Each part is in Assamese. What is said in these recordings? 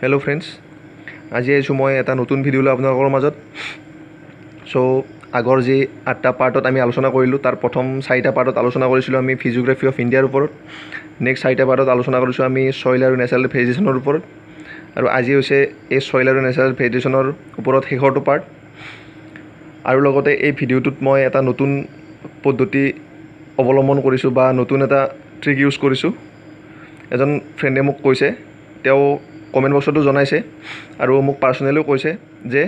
হেল্ল' ফ্ৰেণ্ডছ, আজি আহিছোঁ মই এটা নতুন ভিডিঅ'লৈ আপোনালোকৰ মাজত। চ' আগৰ যি 8টা পাৰ্টত আমি আলোচনা কৰিলোঁ, তাৰ প্ৰথম 4টা পাৰ্টত আলোচনা কৰিছিলোঁ আমি ফিজিঅ'গ্ৰাফী অফ ইণ্ডিয়াৰ ওপৰত। নেক্সট 4টা পাৰ্টত আলোচনা কৰিছোঁ আমি ছইল আৰু নেচাৰেল ভেজিটেশ্যনৰ ওপৰত। আৰু আজি হৈছে এই ছইল আৰু নেচাৰেল ভেজিটেশ্যনৰ ওপৰত শেষৰটো পাৰ্ট। আৰু লগতে এই ভিডিঅ'টোত মই এটা নতুন পদ্ধতি অৱলম্বন কৰিছোঁ বা নতুন এটা ট্ৰিক ইউজ কৰিছোঁ। এজন ফ্ৰেণ্ডে মোক কৈছে, তেওঁ কমেণ্ট বক্সতো জনাইছে আৰু মোক পাৰ্চনেলিও কৈছে যে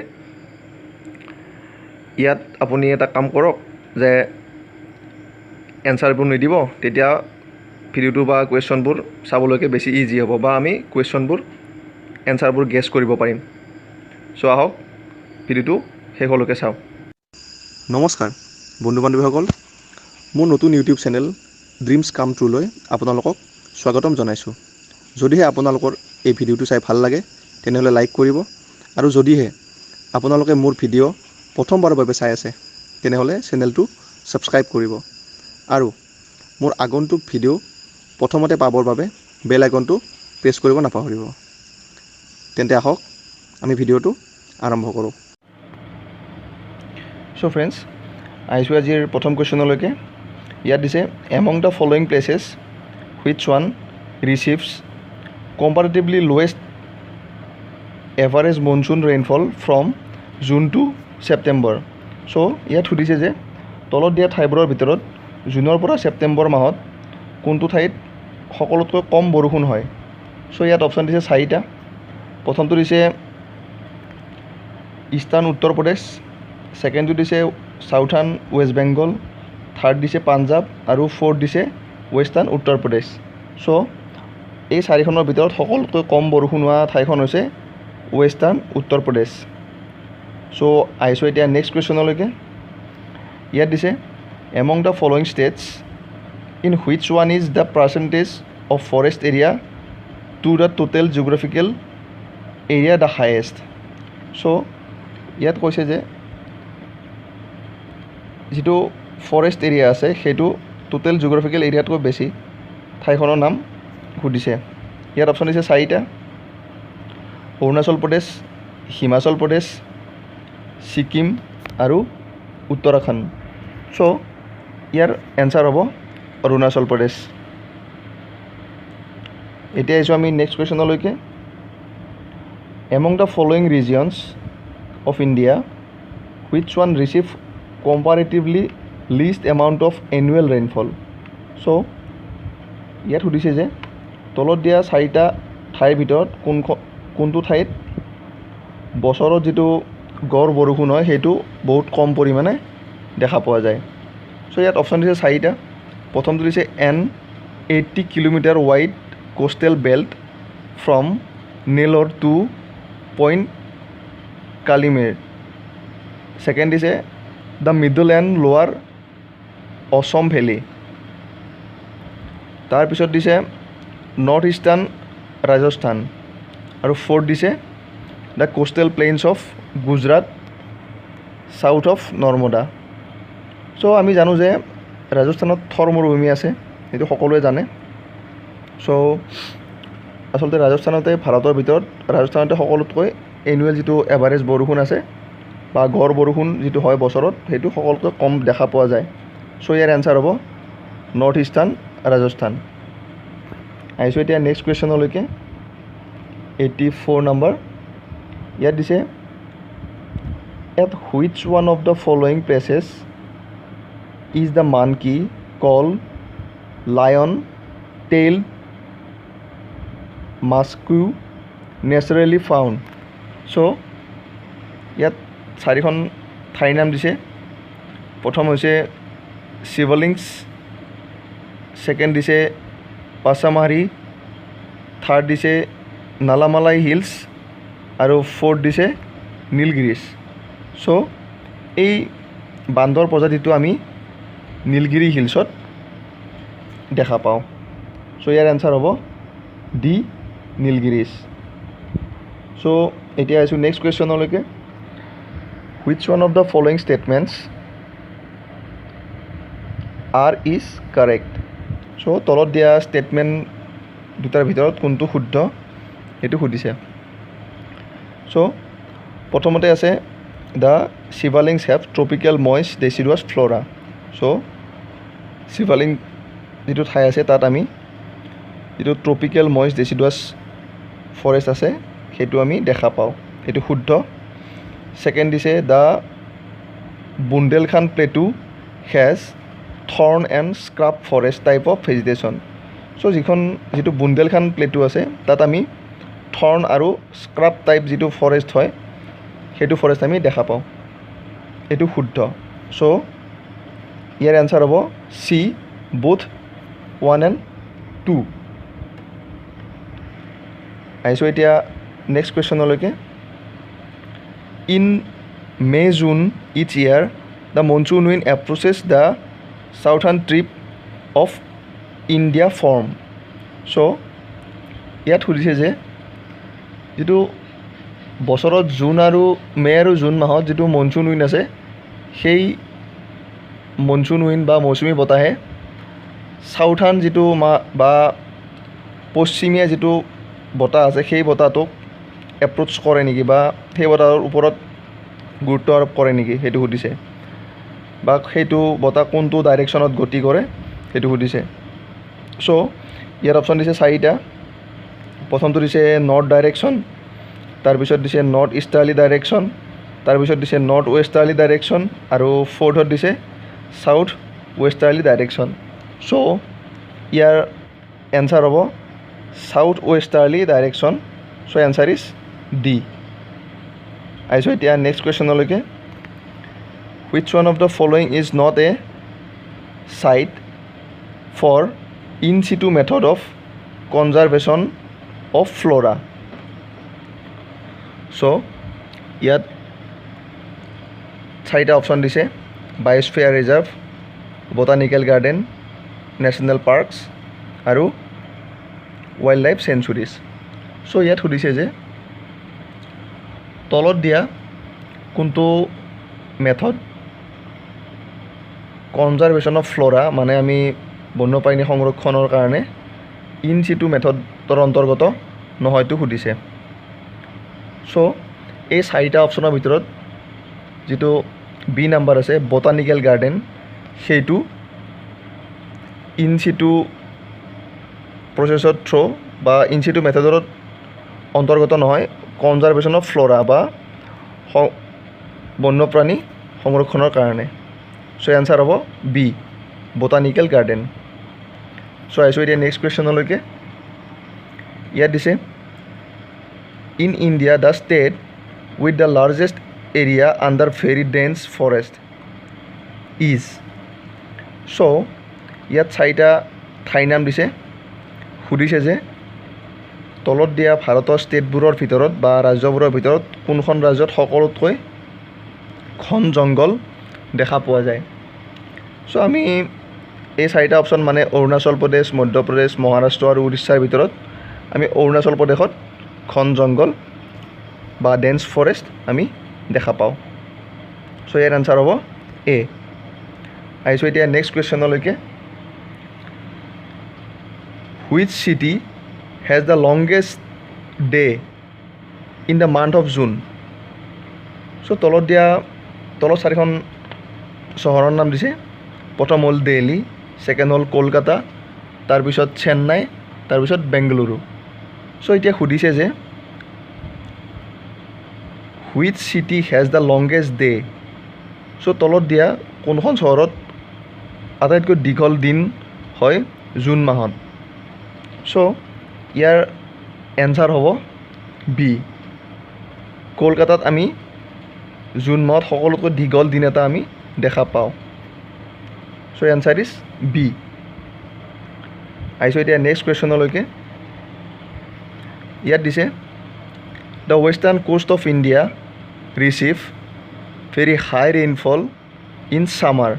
ইয়াত আপুনি এটা কাম কৰক, যে এনচাৰবোৰ নিদিব, তেতিয়া ভিডিঅ'টো বা কুৱেশ্যনবোৰ চাবলৈকে বেছি ইজি হ'ব বা আমি কুৱেশ্যনবোৰ এনচাৰবোৰ গেছ কৰিব পাৰিম। চ' আহক ভিডিঅ'টো শেষলৈকে চাওঁ। নমস্কাৰ বন্ধু বান্ধৱীসকল, মোৰ নতুন ইউটিউব চেনেল ড্ৰিমছ কাম ট্ৰুলৈ আপোনালোকক স্বাগতম জনাইছোঁ। যদিহে আপোনালোকৰ এই ভিডিঅ'টো চাই ভাল লাগে তেনেহ'লে লাইক কৰিব, আৰু যদিহে আপোনালোকে মোৰ ভিডিঅ' প্ৰথমবাৰৰ বাবে চাই আছে তেনেহ'লে চেনেলটো ছাবস্ক্ৰাইব কৰিব, আৰু মোৰ আগন্তুক ভিডিঅ' প্ৰথমতে পাবৰ বাবে বেল আইকনটো প্ৰেছ কৰিব নাপাহৰিব। তেন্তে আহক আমি ভিডিঅ'টো আৰম্ভ কৰোঁ। চ' ফ্ৰেণ্ডছ, আহিছোঁ আজিৰ প্ৰথম কুৱেশ্যনলৈকে। ইয়াত দিছে among the following places which one receives comparatively lowest average monsoon rainfall from June to September. So' ইয়াত সুধিছে যে তলত দিয়া ঠাইবোৰৰ ভিতৰত জুনৰ পৰা ছেপ্টেম্বৰ মাহত কোনটো ঠাইত সকলোতকৈ কম বৰষুণ হয়। চ' ইয়াত অপশ্যন দিছে 4টা। প্ৰথমটো দিছে ইষ্টাৰ্ণ উত্তৰ প্ৰদেশ, ছেকেণ্ডটো দিছে চাউথাৰ্ণ ৱেষ্ট বেংগল, থাৰ্ড দিছে পাঞ্জাৱ, আৰু ফ'ৰ্থ দিছে ৱেষ্টাৰ্ণ উত্তৰ প্ৰদেশ। চ' এই 4খনৰ ভিতৰত সকলোতকৈ কম বৰষুণ হোৱা ঠাইখন হৈছে ৱেষ্টাৰ্ণ উত্তৰ প্ৰদেশ। চ' আহিছোঁ এতিয়া নেক্সট কুৱেশ্যনলৈকে। ইয়াত দিছে among the following states in which one is the percentage of forest area to the total geographical area the highest. So' ইয়াত কৈছে যে যিটো ফৰেষ্ট এৰিয়া আছে সেইটো টোটেল জিঅ'গ্ৰাফিকেল এৰিয়াতকৈ বেছি ঠাইখনৰ নাম সুধিছে। ইয়াত অপশ্যন দিছে 4টা: অৰুণাচল প্ৰদেশ, হিমাচল প্ৰদেশ, ছিকিম আৰু উত্তৰাখণ্ড। চ' ইয়াৰ এনচাৰ হ'ব অৰুণাচল প্ৰদেশ। এতিয়া আহিছোঁ আমি নেক্সট কুৱেশ্যনলৈকে। Among the following regions of India which one receive comparatively least amount of annual rainfall. So' ইয়াত সুধিছে যে তলত দিয়া 4টা ঠাইৰ ভিতৰত কোনটো ঠাইত বছৰত যিটো গড় বৰষুণ হয় সেইটো বহুত কম পৰিমাণে দেখা পোৱা যায়। চ' ইয়াত অপশ্যন দিছে 4টা। প্ৰথমটো দিছে an 80 kilometre wide coastal belt from Nellore to point Calimere, second দিছে the middle and lower Assam valley, তাৰপিছত দিছে নৰ্থ ইষ্টাৰ্ণ ৰাজস্থান, আৰু ফ'ৰ্থ দিছে the coastal plains of Gujarat south of Narmada. So' আমি জানো যে ৰাজস্থানত থৰ মৰুভূমি আছে, সেইটো সকলোৱে জানে। চ' আচলতে ৰাজস্থানতে ভাৰতৰ ভিতৰত ৰাজস্থানতে সকলোতকৈ এনুৱেল যিটো এভাৰেজ বৰষুণ আছে বা গড় বৰষুণ যিটো হয় বছৰত সেইটো সকলোতকৈ কম দেখা পোৱা যায়। চ' ইয়াৰ এনচাৰ হ'ব নৰ্থ ইষ্টাৰ্ণ ৰাজস্থান। আহিছোঁ এতিয়া নেক্সট কুৱেশ্যনলৈকে। 84 নম্বৰ। ইয়াত দিছে at which one of the following places is the monkey called lion tail macaque naturally found. So' ইয়াত 4খন ঠাইৰ নাম দিছে। প্ৰথম হৈছে শিৱলিংছ, ছেকেণ্ড দিছে পাচামাৰী, থাৰ্ড দিছে নালামালাই হিলছ, আৰু ফ'ৰ্থ দিছে নীলগিৰিছ। চ' এই বান্দৰ প্ৰজাতিটো আমি নীলগিৰি হিলছত দেখা পাওঁ। চ' ইয়াৰ এনচাৰ হ'ব ডি নীলগিৰিছ। চ' এতিয়া আহিছোঁ নেক্সট কুৱেশ্যনলৈকে। Which one of the following statements are is correct. So' তলত দিয়া ষ্টেটমেণ্ট দুটাৰ ভিতৰত কোনটো শুদ্ধ সেইটো সুধিছে। চ' প্ৰথমতে আছে the শিৱালিংছ have tropical moist ডেচিডুৱাছ flora. চ' শিৱালিং যিটো ঠাই আছে তাত আমি যিটো ট্ৰপিকেল মইষ্ট ডেচিডুৱাছ ফৰেষ্ট আছে সেইটো আমি দেখা পাওঁ, সেইটো শুদ্ধ। ছেকেণ্ড দিছে the Bundelkhand plateau has thorn and scrub forest type of vegetation. So' যিটো বুন্দেলখাণ্ড প্লেটু আছে তাত আমি থৰ্ণ আৰু স্ক্ৰাব টাইপ যিটো ফৰেষ্ট হয় সেইটো ফৰেষ্ট আমি দেখা পাওঁ, এইটো শুদ্ধ। চ' ইয়াৰ এনচাৰ হ'ব চি বোথ 1 and 2। আহিছোঁ এতিয়া নেক্সট কুৱেশ্যনলৈকে। In May' June each year the monsoon wind approaches the southern tip of India from. So' ইয়াত সুধিছে যে যিটো বছৰত জুন আৰু মে' আৰু জুন মাহত যিটো মনচুন উইণ্ড আছে সেই মনচুন উইণ্ড বা মৌচুমী বতাহে চাউথাৰ্ণ যিটো বা পশ্চিমীয়া যিটো বতাহ আছে সেই বতাহটোক এপ্ৰ'চ কৰে নেকি বা সেই বতাহৰ ওপৰত গুৰুত্ব আৰোপ কৰে নেকি সেইটো সুধিছে, বা সেইটো বতাহ কোনটো ডাইৰেকশ্যনত গতি কৰে সেইটো সুধিছে। চ' ইয়াৰ অপশ্যন দিছে 4টা। প্ৰথমটো দিছে নৰ্থ ডাইৰেকশ্যন, তাৰপিছত দিছে নৰ্থ ইষ্টাৰ্লি ডাইৰেকশ্যন, তাৰপিছত দিছে নৰ্থ ৱেষ্টাৰ্লি ডাইৰেকশ্যন আৰু ফ'ৰ্থত দিছে চাউথ ৱেষ্টাৰ্লি ডাইৰেকশ্যন। চ' ইয়াৰ এনচাৰ হ'ব south westerly direction. So' answer is D. আহিছোঁ এতিয়া নেক্সট কুৱেশ্যনলৈকে। Which one of the following is not a site for in situ method of conservation of flora. So' ইয়াত 4টা অপশ্যন দিছে biosphere reserve, botanical garden, national parks আৰু ৱাইল্ড লাইফ চেঞ্চুৰীজ। চ' ইয়াত সুধিছে যে তলত দিয়া কোনটো মেথড কনজাৰ্ভেশ্যন অফ ফ্ল'ৰা মানে আমি বন্যপ্ৰাণী সংৰক্ষণৰ কাৰণে ইন চিটু মেথডৰ অন্তৰ্গত নহয়তো সুধিছে। চ' এই 4টা অপশ্যনৰ ভিতৰত যিটো বি নাম্বাৰ আছে বটানিকেল গাৰ্ডেন সেইটো ইন চিটু প্ৰচেছৰ থ্ৰু বা ইন চিটু মেথডৰ অন্তৰ্গত নহয়, কনজাৰ্ভেশ্যন অফ ফ্ল'ৰা বা বন্যপ্ৰাণী সংৰক্ষণৰ কাৰণে। চ' এনচাৰ হ'ব বি বটানিকেল গাৰ্ডেন। চ' আহিছোঁ এতিয়া নেক্সট কুৱেশ্যনলৈকে। ইয়াত দিছে in India the state with the largest area under very dense forest is. So' ইয়াত 4টা ঠাইৰ নাম দিছে, সুধিছে যে তলত দিয়া ভাৰতৰ ষ্টেটবোৰৰ ভিতৰত বা ৰাজ্যবোৰৰ ভিতৰত কোনখন ৰাজ্যত সকলোতকৈ ঘন জংঘল দেখা পোৱা যায়। চ' আমি এই 4টা অপশ্যন মানে অৰুণাচল প্ৰদেশ, মধ্যপ্ৰদেশ, মহাৰাষ্ট্ৰ আৰু উৰিষ্যাৰ ভিতৰত আমি অৰুণাচল প্ৰদেশত ঘন জংঘল বা ডেন্স ফৰেষ্ট আমি দেখা পাওঁ। চ' ইয়াৰ এনচাৰ হ'ব এ। আহিছোঁ এতিয়া নেক্সট কুৱেশ্যনলৈকে। Which city has the longest day in the month of June. So' তলত 4খন চহৰৰ নাম দিছে। প্ৰথম হ'ল দিল্লী, ছেকেণ্ড হ'ল কলকাতা, তাৰপিছত চেন্নাই, তাৰপিছত বেংগালুৰু। চ' এতিয়া সুধিছে যে which city has the longest day. So' তলত দিয়া কোনখন চহৰত আটাইতকৈ দীঘল দিন হয় জুন মাহত। চ' ইয়াৰ এনচাৰ হ'ব বি কলকাতাত আমি জুন মাহত সকলোতকৈ দীঘল দিন এটা আমি দেখা পাওঁ। So' answer is B. আহিছোঁ এতিয়া নেক্সট কুৱেশ্যনলৈকে। ইয়াত দিছে the western coast of India receive very high rainfall in summer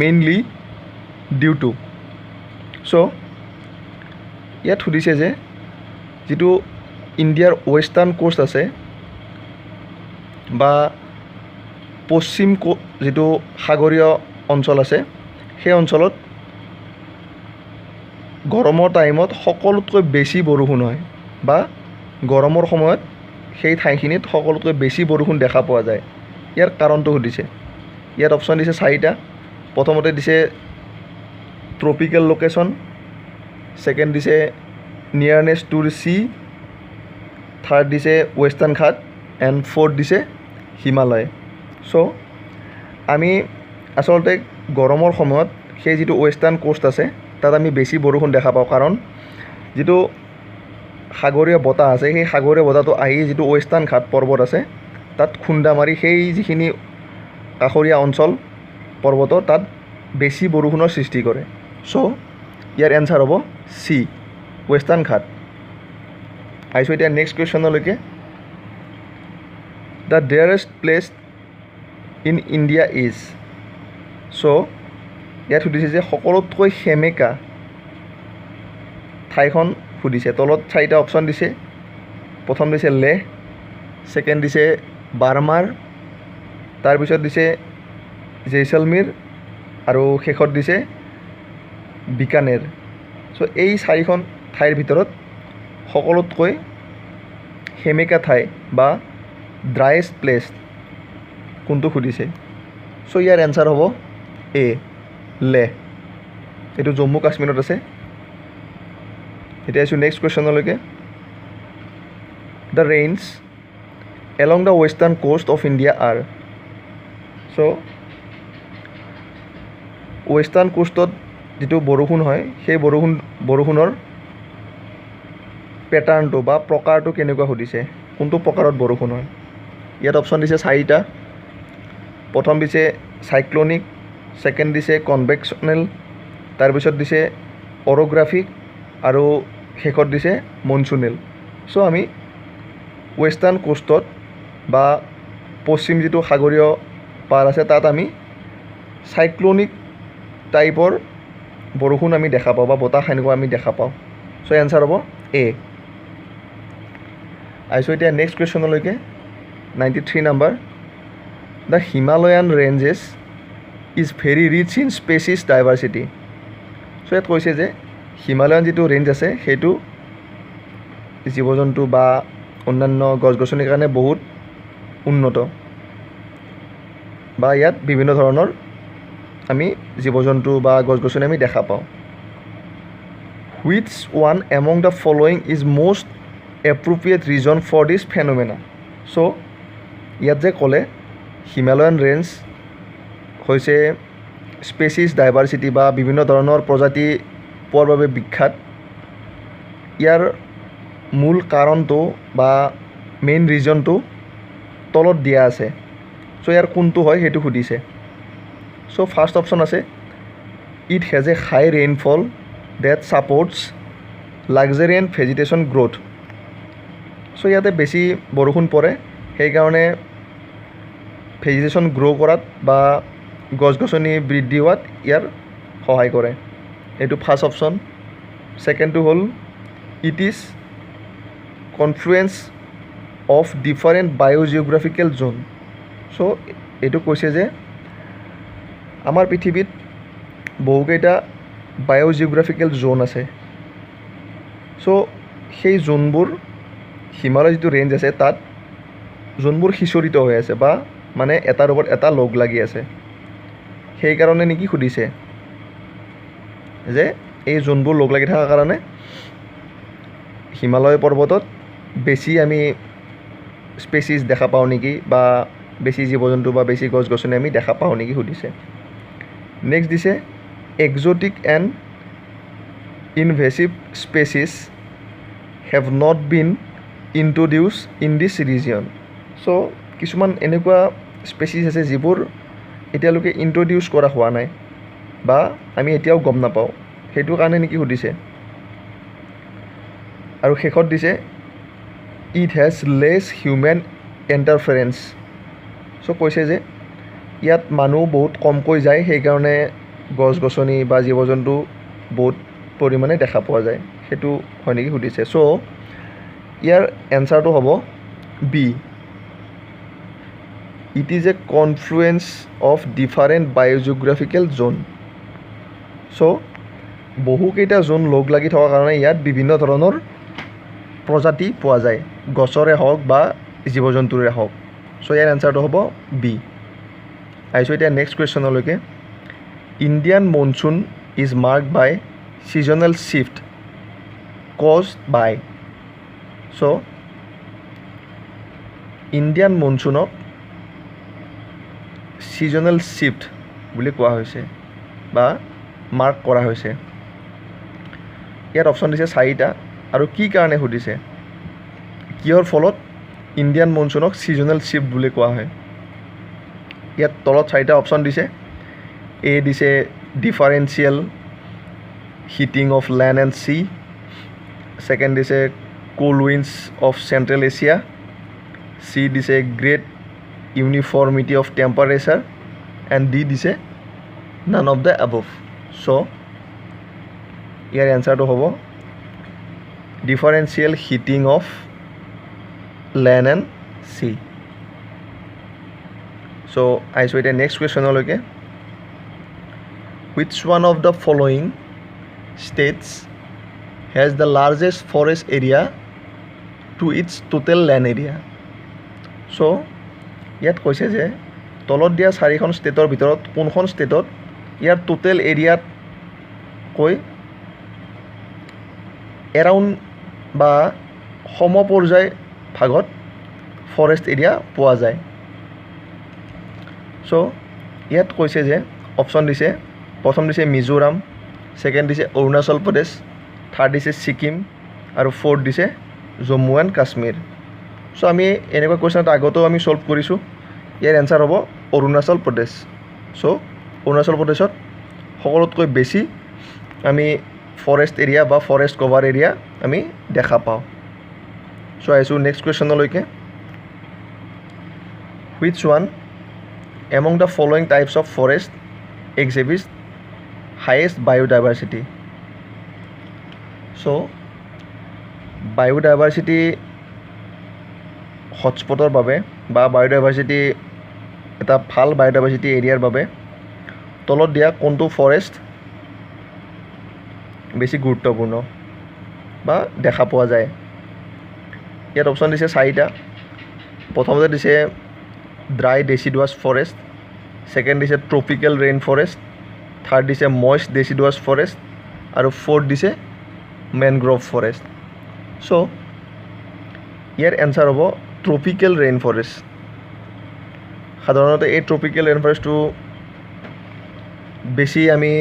mainly due to. So' ইয়াত সুধিছে যে যিটো ইণ্ডিয়াৰ ৱেষ্টাৰ্ণ কোষ্ট আছে বা পশ্চিম যিটো সাগৰীয় অঞ্চল আছে সেই অঞ্চলত গৰমৰ টাইমত সকলোতকৈ বেছি বৰষুণ হয় বা গৰমৰ সময়ত সেই ঠাইখিনিত সকলোতকৈ বেছি বৰষুণ দেখা পোৱা যায় ইয়াৰ কাৰণটো সুধিছে ইয়াত অপশ্যন দিছে 4টা প্ৰথমতে দিছে ট্ৰপিকেল লোকেশ্যন সেকেন্ড দিছে নিয়াৰনেছ টু সি থাৰ্ড দিছে ৱেষ্টাৰ্ণ ঘাট এণ্ড ফ'ৰ্থ দিছে হিমালয় চ' আমি আচলতে গৰমৰ সময়ত সেই যিটো ৱেষ্টাৰ্ণ কোষ্ট আছে তাত আমি বেছি বৰষুণ দেখা পাওঁ কাৰণ যিটো সাগৰীয় বতাহ আছে সেই সাগৰীয় বতাহটো আহি যিটো ৱেষ্টাৰ্ণ ঘাট পৰ্বত আছে তাত খুন্দা মাৰি সেই যিখিনি কাষৰীয়া অঞ্চল পৰ্বত তাত বেছি বৰষুণৰ সৃষ্টি কৰে চ' ইয়াৰ এনসাৰ হ'ব সি ৱেষ্টাৰ্ণ ঘাট আহিছোঁ এতিয়া নেক্সট কুৱেশ্যনলৈকে the driest place in India is so' ইয়াত সুধিছে যে সকলোতকৈ সেমেকা ঠাইখন সুধিছে তলত 4টা অপশ্যন দিছে প্ৰথম দিছে লেহ সেকেন্ড দিছে বাৰ্মাৰ তাৰপিছত দিছে জেইছলমেৰ আৰু শেষত দিছে বিকানেৰ চ' এই 4খন ঠাইৰ ভিতৰত সকলোতকৈ সেমেকা ঠাই বা ড্ৰাইয়েষ্ট প্লেচ কোনটো সুধিছে চ' ইয়াৰ এনসাৰ হ'ব এ লেহ এইটো জম্মু কাশ্মীৰত আছে এতিয়া আহিছোঁ নেক্সট কুৱেশ্যনলৈকে the rains along the western coast of India are so' western কোষ্টত যিটো বৰষুণ হয় সেই বৰষুণৰ পেটাৰ্ণটো বা প্ৰকাৰটো কেনেকুৱা সুধিছে কোনটো প্ৰকাৰত বৰষুণ হয় ইয়াত অপশ্যন দিছে 4টা প্ৰথম দিছে চাইক্লনিক সেকেন্ড দিছে কনভেকশ্যনেল তাৰপিছত দিছে অৰ'গ্ৰাফিক আৰু শেষত দিছে মনচুনেল চ' আমি ৱেষ্টাৰ্ণ কোষ্টত বা পশ্চিম যিটো সাগৰীয় পাৰ আছে তাত আমি চাইক্লনিক টাইপৰ বৰষুণ আমি দেখা পাওঁ বা বতাহ এনেকুৱা আমি দেখা পাওঁ চ' এনসাৰ হ'ব এ আহিছোঁ এতিয়া নেক্সট কুৱেশ্যনলৈকে 93 number the Himalayan ranges is very rich in species diversity so' ইয়াত কৈছে যে হিমালয়ান যিটো ৰেঞ্জ আছে সেইটো জীৱ জন্তু বা অন্যান্য গছ গছনিৰ কাৰণে বহুত উন্নত বা ইয়াত বিভিন্ন ধৰণৰ আমি জীৱ জন্তু বা গছ গছনি আমি দেখা পাওঁ which one among the following is most appropriate reason for this phenomena so' ইয়াত যে ক'লে হিমালয়ান ৰেঞ্জ হৈছে স্পেচিছ ডাইভাৰ্চিটি বা বিভিন্ন ধৰণৰ প্ৰজাতি পোৱাৰ বাবে বিখ্যাত ইয়াৰ মূল কাৰণটো বা মেইন ৰিজনটো তলত দিয়া আছে চ' ইয়াৰ কোনটো হয় সেইটো সুধিছে চ' ফাৰ্ষ্ট অপশ্যন আছে it has a high rainfall that supports luxuriant vegetation growth so' ইয়াতে বেছি বৰষুণ পৰে সেইকাৰণে ভেজিটেশ্যন গ্ৰ' কৰাত বা গছ গছনি বৃদ্ধি হোৱাত ইয়াৰ সহায় কৰে এইটো ফাৰ্ষ্ট অপশ্যন ছেকেণ্ডটো হ'ল it is confluence of different biogeographical zone so' এইটো কৈছে যে আমাৰ পৃথিৱীত বহুকেইটা বায়'জিঅ'গ্ৰাফিকেল জ'ন আছে চ' সেই জোনবোৰ হিমালয় যিটো ৰেঞ্জ আছে তাত যোনবোৰ সিঁচৰিত হৈ আছে বা মানে এটাৰ ওপৰত এটা লগ লাগি আছে সেইকাৰণে নেকি সুধিছে যে এই জোনবোৰ লগ লাগি থকাৰ কাৰণে হিমালয় পৰ্বতত বেছি আমি স্পেচিছ দেখা পাওঁ নেকি বা বেছি জীৱ জন্তু বা বেছি গছ গছনি আমি দেখা পাওঁ নেকি সুধিছে নেক্সট দিছে exotic and invasive species have not been introduce in this region so' কিছুমান এনেকুৱা স্পেচিছ আছে যিবোৰ এতিয়ালৈকে ইন্ট্ৰডিউচ কৰা হোৱা নাই বা আমি এতিয়াও গম নাপাওঁ সেইটো কাৰণে নেকি সুধিছে আৰু শেষত দিছে it has less human interference so' কৈছে যে ইয়াত মানুহ বহুত কমকৈ যায় সেইকাৰণে গছ গছনি বা জীৱ জন্তু বহুত পৰিমাণে দেখা পোৱা যায় সেইটো হয় নেকি সুধিছে চ' ইয়াৰ এনচাৰটো হ'ব B it is a confluence of different biogeographical zone so' বহুকেইটা জ'ন লগ লাগি থকাৰ কাৰণে ইয়াত বিভিন্ন ধৰণৰ প্ৰজাতি পোৱা যায় গছৰে হওক বা জীৱ জন্তুৰে হওক চ' ইয়াৰ এনচাৰটো হ'ব বি আহিছোঁ এতিয়া নেক্সট কুৱেশ্যনলৈকে Indian monsoon is marked by seasonal shift caused by so' Indian মনচুনক ছিজনেল শ্বিফ্ট বুলি কোৱা হৈছে বা মাৰ্ক কৰা হৈছে ইয়াত অপশ্যন দিছে 4টা আৰু কি কাৰণে সুধিছে কিহৰ ফলত ইণ্ডিয়ান মনচুনক ছিজনেল শ্বিফ্ট বুলি কোৱা হয় ইয়াত তলত 4টা অপশ্যন দিছে এ দিছে differential heating of land and sea second দিছে cold winds of central Asia C দিছে great uniformity of temperature and D দিছে none of the above so' ইয়াৰ এনচাৰটো হ'ব differential heating of land and sea so' আহিছোঁ এতিয়া নেক্সট কুৱেশ্যনলৈকে which one of the following states has the largest forest area to its total land area so ইয়াত কৈছে যে তলত দিয়া 4খন ষ্টেটৰ ভিতৰত কোনখন ষ্টেটত ইয়াৰ টোটেল এৰিয়াত কৈ এৰাউণ্ড বা সমপৰ্যায় ভাগত ফৰেষ্ট এৰিয়া পোৱা যায় চ' ইয়াত কৈছে যে অপশ্যন দিছে প্ৰথম দিছে মিজোৰাম ছেকেণ্ড দিছে অৰুণাচল প্ৰদেশ থাৰ্ড দিছে ছিকিম আৰু ফ'ৰ্থ দিছে জম্মু এণ্ড কাশ্মীৰ চ' আমি এনেকুৱা কুৱেশ্যন এটা আগতেও আমি ছল্ভ কৰিছোঁ ইয়াৰ এনচাৰ হ'ব অৰুণাচল প্ৰদেশ চ' অৰুণাচল প্ৰদেশত সকলোতকৈ বেছি আমি ফৰেষ্ট এৰিয়া বা ফৰেষ্ট কভাৰ এৰিয়া আমি দেখা পাওঁ চ' আহিছোঁ নেক্সট কুৱেশ্যনলৈকে which one among the following types of forest exhibits highest biodiversity so biodiversity হটস্পটৰ বাবে বা বায়োডাইভাৰ্চিটি এটা ভাল বায়োডাইভাৰ্চিটি এৰিয়াৰ বাবে তলত দিয়া কোনটো ফৰেষ্ট বেছি গুৰুত্বপূৰ্ণ বা দেখা পোৱা যায় ইয়াত অপশ্যন দিছে 4টা প্ৰথমতে দিছে ড্ৰাই ডেচিডুৱাছ ফৰেষ্ট ছেকেণ্ড দিছে ট্ৰপিকেল ৰেইন ফৰেষ্ট থাৰ্ড দিছে মইষ্ট ডেচিডুৱাছ ফৰেষ্ট আৰু ফ'ৰ্থ দিছে মেনগ্ৰ'ভ ফৰেষ্ট চ' ইয়াৰ এনচাৰ হ'ব ট্ৰপিকেল ৰেইন ফৰেষ্ট সাধাৰণতে এই ট্ৰপিকেল ৰেইন ফৰেষ্টটো বেছি আমি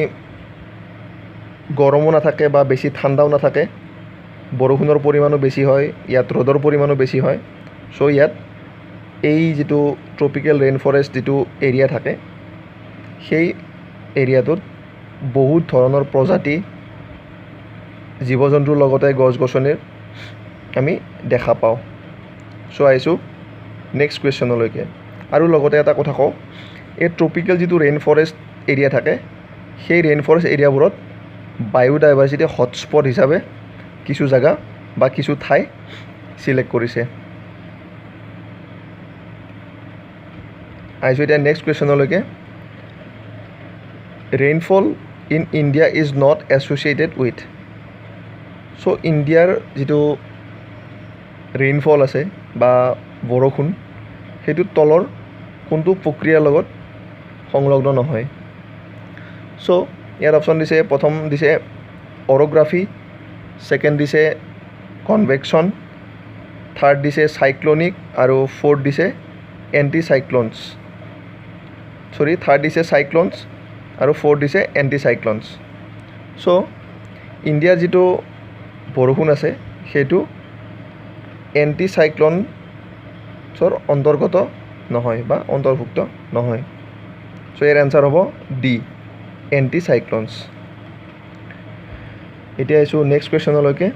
গৰমো নাথাকে বা বেছি ঠাণ্ডাও নাথাকে বৰষুণৰ পৰিমাণো বেছি হয় ইয়াত ৰ'দৰ পৰিমাণো বেছি হয় চ' ইয়াত এই যিটো ট্ৰপিকেল ৰেইন ফৰেষ্ট যিটো এৰিয়া থাকে সেই এৰিয়াটোত বহুত ধৰণৰ প্ৰজাতি জীৱ জন্তুৰ লগতে গছ গছনিৰ আমি দেখা পাওঁ চ' আহিছোঁ নেক্সট কুৱেশ্যনলৈকে আৰু লগতে এটা কথা কওঁ এই ট্ৰপিকেল যিটো ৰেইন ফৰেষ্ট এৰিয়া থাকে সেই ৰেইন ফৰেষ্ট এৰিয়াবোৰত বায়োডাইভাৰ্চিটি হটস্পট হিচাপে কিছু জেগা বা কিছু ঠাই চিলেক্ট কৰিছে আহিছোঁ এতিয়া নেক্সট কুৱেশ্যনলৈকে rainfall in India is not associated with so' ইণ্ডিয়াৰ যিটো ৰেইনফল আছে বা বৰষুণ সেইটো তলৰ কোনটো প্ৰক্ৰিয়াৰ লগত সংলগ্ন নহয় চ' ইয়াত অপশ্যন দিছে প্ৰথম দিছে অৰ'গ্ৰাফি ছেকেণ্ড দিছে কনভেকশ্যন থাৰ্ড দিছে চাইক্লনিক আৰু ফ'ৰ্থ দিছে এণ্টি চাইক্লনছ থাৰ্ড দিছে চাইক্লনছ আৰু ফ'ৰ্থ দিছে এণ্টি চাইক্লনছ চ' ইণ্ডিয়াৰ যিটো বৰষুণ আছে সেইটো এণ্টি চাইক্লনছৰ অন্তৰ্গত নহয় বা অন্তৰ্ভুক্ত নহয় চ' ইয়াৰ এনচাৰ হ'ব ডি এণ্টি চাইক্লনছ এতিয়া আহিছোঁ নেক্সট কুৱেশ্যনলৈকে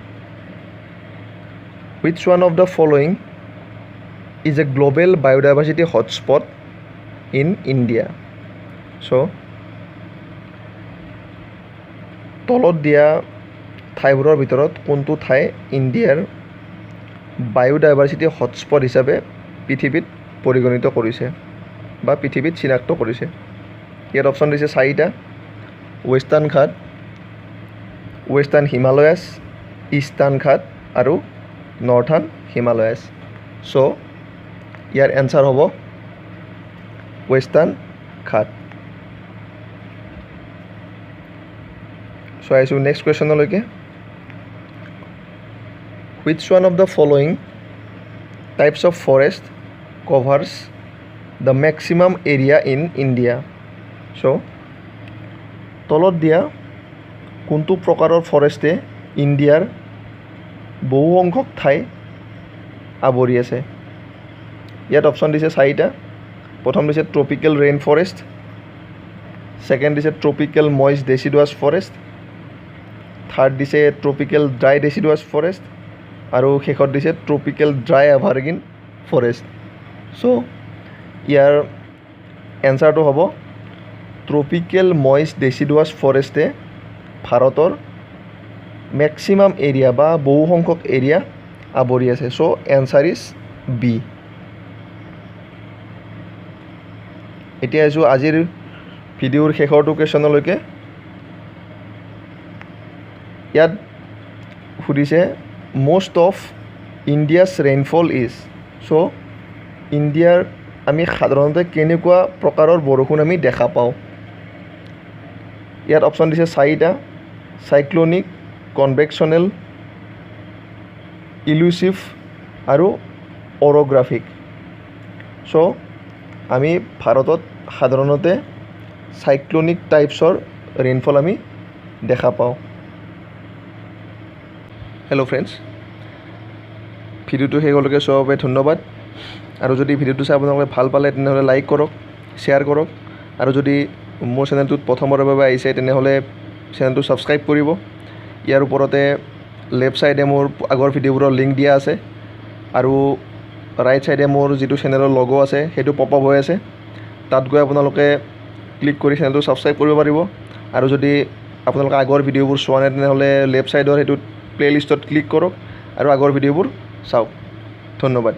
which one of the following is a global biodiversity hotspot in India so তলত দিয়া ঠাইবোৰৰ ভিতৰত কোনটো ঠাই ইণ্ডিয়াৰ বায়োডাইভাৰ্চিটি হটস্পট হিচাপে পৃথিৱীত পৰিগণিত কৰিছে বা পৃথিৱীত চিনাক্ত কৰিছে ইয়াত অপশ্যন দিছে 4টা ৱেষ্টাৰ্ণ ঘাট ৱেষ্টাৰ্ণ হিমালয়াছ ইষ্টাৰ্ণ ঘাট আৰু নৰ্থাৰ্ণ হিমালয়াছ। চ' ইয়াৰ এনচাৰ হ'ব ৱেষ্টাৰ্ণ ঘাট। চ' আহিছোঁ নেক্সট কুৱেশ্যনলৈকে। Which one of the following types of forest covers the maximum area in India? So' তলত দিয়া কোনটো প্ৰকাৰৰ ফৰেষ্টে ইণ্ডিয়াৰ বহু সংখ্যক ঠাই আৱৰি আছে? ইয়াত অপশ্যন দিছে 4টা। প্ৰথম দিছে ট্ৰপিকেল ৰেইন ফৰেষ্ট, ছেকেণ্ড দিছে ট্ৰপিকেল মইষ্ট ডেচিডুৱাছ ফৰেষ্ট, থাৰ্ড দিছে ট্ৰপিকেল ড্ৰাই ডেচিডুৱাছ ফৰেষ্ট, আৰু শেষত দিছে ট্ৰপিকেল ড্ৰাই এভাৰগ্ৰীণ ফৰেষ্ট। চ' ইয়াৰ এনচাৰটো হ'ব ট্ৰপিকেল মইষ্ট ডেচিডুৱাছ ফৰেষ্টে ভাৰতৰ মেক্সিমাম এৰিয়া বা বহু সংখ্যক এৰিয়া আৱৰি আছে। So' answer is B. এতিয়া আহিছোঁ আজিৰ ভিডিঅ'ৰ শেষৰটো কুৱেশ্যনলৈকে। ইয়াত সুধিছে most of India's rainfall is. So' ইণ্ডিয়াৰ আমি সাধাৰণতে কেনেকুৱা প্ৰকাৰৰ বৰষুণ আমি দেখা পাওঁ? ইয়াত অপশ্যন দিছে 4টা। চাইক্লনিক, কনভেকশ্যনেল, ইলুচিভ আৰু অৰ'গ্ৰাফিক। চ' আমি ভাৰতত সাধাৰণতে চাইক্লনিক টাইপছৰ ৰেইনফল আমি দেখা পাওঁ। হেল্ল' ফ্ৰেণ্ডছ, ভিডিঅ'টো শেষলৈকে চোৱাৰ বাবে ধন্যবাদ। আৰু যদি ভিডিঅ'টো চাই আপোনালোকে ভাল পালে তেনেহ'লে লাইক কৰক, শ্বেয়াৰ কৰক, আৰু যদি মোৰ চেনেলটোত প্ৰথমৰ বাবে আহিছে তেনেহ'লে চেনেলটো ছাবস্ক্ৰাইব কৰিব। ইয়াৰ ওপৰতে লেফ্ট ছাইডে মোৰ আগৰ ভিডিঅ'বোৰৰ লিংক দিয়া আছে, আৰু ৰাইট ছাইডে মোৰ যিটো চেনেলৰ লগো আছে সেইটো পপ আপ হৈ আছে। তাত গৈ আপোনালোকে ক্লিক কৰি চেনেলটো ছাবস্ক্ৰাইব কৰিব পাৰিব। আৰু যদি আপোনালোকে আগৰ ভিডিঅ'বোৰ চোৱা নাই তেনেহ'লে লেফ্ট ছাইডৰ সেইটোত প্লে'লিষ্টত ক্লিক কৰক আৰু আগৰ ভিডিঅ'বোৰ চাওক। ধন্যবাদ।